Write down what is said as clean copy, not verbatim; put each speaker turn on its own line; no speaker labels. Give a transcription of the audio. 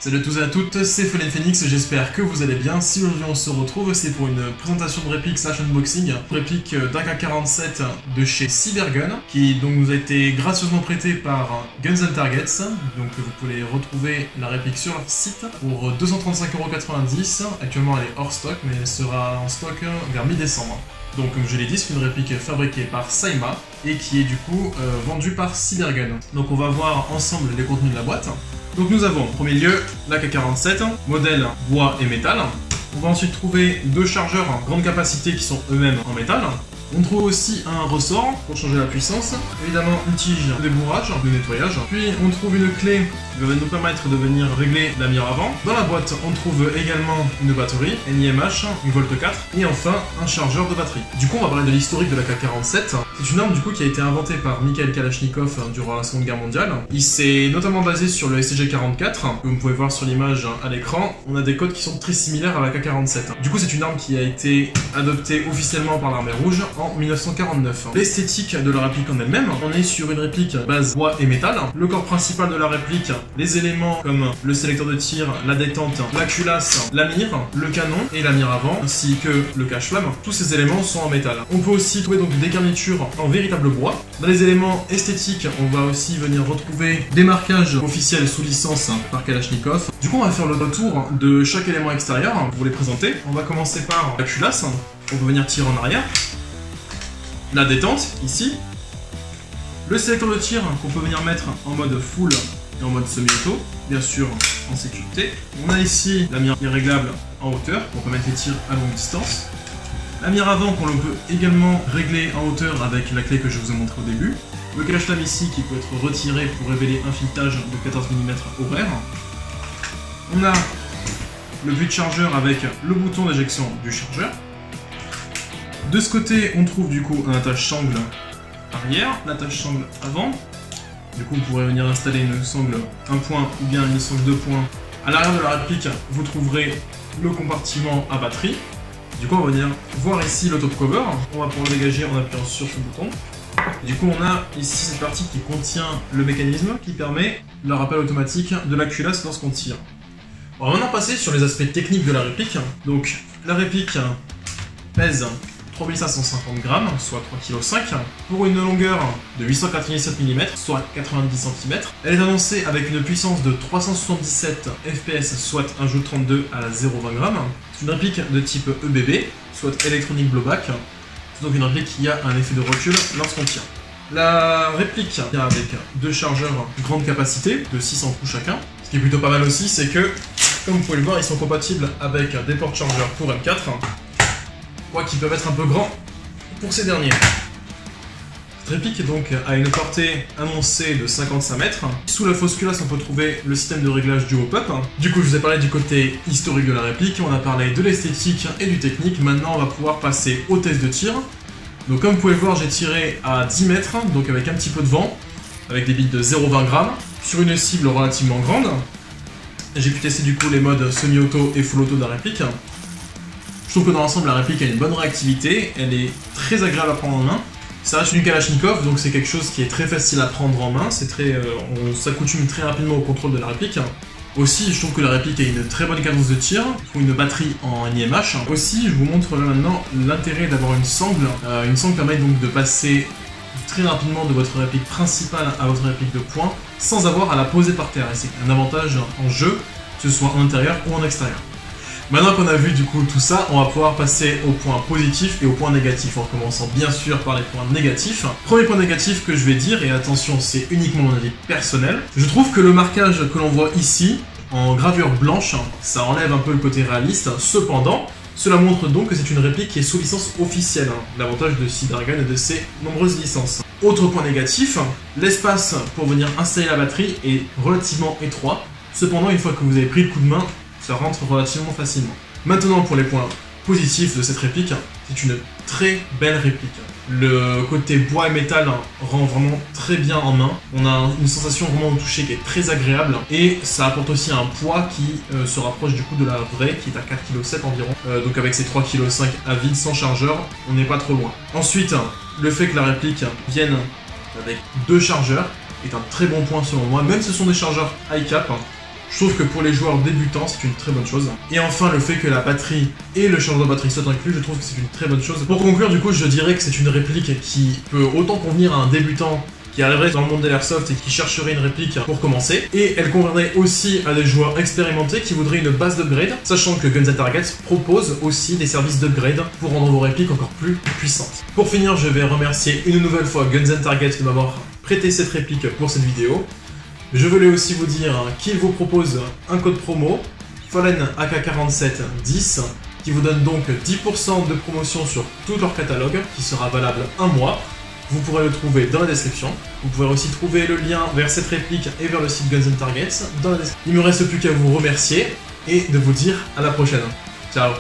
Salut à tous et à toutes, c'est Fallen Phoenix, j'espère que vous allez bien. Si aujourd'hui on se retrouve, c'est pour une présentation de réplique slash unboxing, réplique d'AK-47 de chez Cybergun, qui donc nous a été gracieusement prêté par Guns & Targets. Donc vous pouvez retrouver la réplique sur leur site pour 235,90 €. Actuellement elle est hors stock, mais elle sera en stock vers mi-décembre. Donc comme je l'ai dit, c'est une réplique fabriquée par Saima et qui est du coup vendue par Cybergun. Donc on va voir ensemble les contenus de la boîte. Donc nous avons en premier lieu l'AK-47, modèle bois et métal. On va ensuite trouver deux chargeurs grande capacité qui sont eux-mêmes en métal. On trouve aussi un ressort pour changer la puissance, évidemment une tige de débourrage, de nettoyage, puis on trouve une clé qui va nous permettre de venir régler la mire avant. Dans la boîte, on trouve également une batterie, NiMH, une Volt 4, et enfin un chargeur de batterie. Du coup, on va parler de l'historique de l'AK-47. C'est une arme du coup qui a été inventée par Mikhail Kalachnikov durant la Seconde Guerre mondiale. Il s'est notamment basé sur le STG-44, que vous pouvez voir sur l'image à l'écran. On a des codes qui sont très similaires à l'AK-47. Du coup, c'est une arme qui a été adoptée officiellement par l'armée rouge en 1949. L'esthétique de la réplique en elle-même, on est sur une réplique base bois et métal. Le corps principal de la réplique, les éléments comme le sélecteur de tir, la détente, la culasse, la mire, le canon et la mire avant, ainsi que le cache-flamme, tous ces éléments sont en métal. On peut aussi trouver donc des garnitures en véritable bois. Dans les éléments esthétiques, on va aussi venir retrouver des marquages officiels sous licence par Kalachnikov. Du coup, on va faire le retour de chaque élément extérieur pour vous les présenter. On va commencer par la culasse, on peut venir tirer en arrière. La détente, ici. Le sélecteur de tir qu'on peut venir mettre en mode full et en mode semi-auto, bien sûr en sécurité. On a ici la mire réglable en hauteur, pour permettre les tirs à longue distance. La mire avant qu'on peut également régler en hauteur avec la clé que je vous ai montré au début. Le cache-flamme ici qui peut être retiré pour révéler un filetage de 14 mm horaire. On a le but de chargeur avec le bouton d'éjection du chargeur. De ce côté, on trouve du coup un attache-sangle arrière, l'attache-sangle avant. Du coup, vous pourrez venir installer une sangle 1 point ou bien une sangle 2 points. À l'arrière de la réplique, vous trouverez le compartiment à batterie. Du coup, on va venir voir ici le top cover. On va pouvoir le dégager en appuyant sur ce bouton. Du coup, on a ici cette partie qui contient le mécanisme qui permet le rappel automatique de la culasse lorsqu'on tire. On va maintenant passer sur les aspects techniques de la réplique. Donc, la réplique pèse 3550 grammes, soit 3,5 kg, pour une longueur de 897 mm, soit 90 cm. Elle est annoncée avec une puissance de 377 fps, soit un jeu 32 à 0,20 g. C'est une réplique de type EBB, soit Electronic Blowback. C'est donc une réplique qui a un effet de recul lorsqu'on tire. La réplique vient avec deux chargeurs grande capacité, de 600 coups chacun. Ce qui est plutôt pas mal aussi, c'est que, comme vous pouvez le voir, ils sont compatibles avec des ports chargeurs pour M4. Qui peuvent être un peu grands pour ces derniers. Cette réplique donc a une portée annoncée de 55 mètres. Sous la fausse culasse, on peut trouver le système de réglage du hop-up. Du coup, je vous ai parlé du côté historique de la réplique, on a parlé de l'esthétique et du technique. Maintenant, on va pouvoir passer au test de tir. Donc comme vous pouvez le voir, j'ai tiré à 10 mètres, donc avec un petit peu de vent, avec des billes de 0,20 g, sur une cible relativement grande. J'ai pu tester du coup les modes semi-auto et full auto de la réplique. Je trouve que dans l'ensemble, la réplique a une bonne réactivité, elle est très agréable à prendre en main. Ça reste une Kalachnikov, donc c'est quelque chose qui est très facile à prendre en main, on s'accoutume très rapidement au contrôle de la réplique. Aussi, je trouve que la réplique a une très bonne cadence de tir, pour une batterie en NiMH. Aussi, je vous montre là maintenant l'intérêt d'avoir une sangle. Une sangle permet donc de passer très rapidement de votre réplique principale à votre réplique de poing, sans avoir à la poser par terre. Et c'est un avantage en jeu, que ce soit en intérieur ou en extérieur. Maintenant qu'on a vu du coup tout ça, on va pouvoir passer aux points positifs et aux points négatifs, en commençant bien sûr par les points négatifs. Premier point négatif que je vais dire, et attention c'est uniquement mon avis personnel, je trouve que le marquage que l'on voit ici, en gravure blanche, ça enlève un peu le côté réaliste. Cependant, cela montre donc que c'est une réplique qui est sous licence officielle, l'avantage de Cybergun et de ses nombreuses licences. Autre point négatif, l'espace pour venir installer la batterie est relativement étroit. Cependant, une fois que vous avez pris le coup de main, ça rentre relativement facilement. Maintenant pour les points positifs de cette réplique, c'est une très belle réplique. Le côté bois et métal rend vraiment très bien en main. On a une sensation vraiment au toucher qui est très agréable et ça apporte aussi un poids qui se rapproche du coup de la vraie qui est à 4,7 kg environ. Donc avec ses 3,5 kg à vide sans chargeur, on n'est pas trop loin. Ensuite, le fait que la réplique vienne avec deux chargeurs est un très bon point selon moi. Même si ce sont des chargeurs high cap, Je trouve que pour les joueurs débutants, c'est une très bonne chose. Et enfin, le fait que la batterie et le chargeur de batterie soient inclus, je trouve que c'est une très bonne chose. Pour conclure, du coup, je dirais que c'est une réplique qui peut autant convenir à un débutant qui arriverait dans le monde de l'airsoft et qui chercherait une réplique pour commencer. Et elle conviendrait aussi à des joueurs expérimentés qui voudraient une base d'upgrade, sachant que Guns & Targets propose aussi des services d'upgrade pour rendre vos répliques encore plus puissantes. Pour finir, je vais remercier une nouvelle fois Guns & Targets de m'avoir prêté cette réplique pour cette vidéo. Je voulais aussi vous dire qu'il vous propose un code promo, Fallen AK4710, qui vous donne donc 10% de promotion sur tout leur catalogue, qui sera valable un mois. Vous pourrez le trouver dans la description. Vous pourrez aussi trouver le lien vers cette réplique et vers le site Guns & Targets dans la description. Il ne me reste plus qu'à vous remercier et de vous dire à la prochaine. Ciao.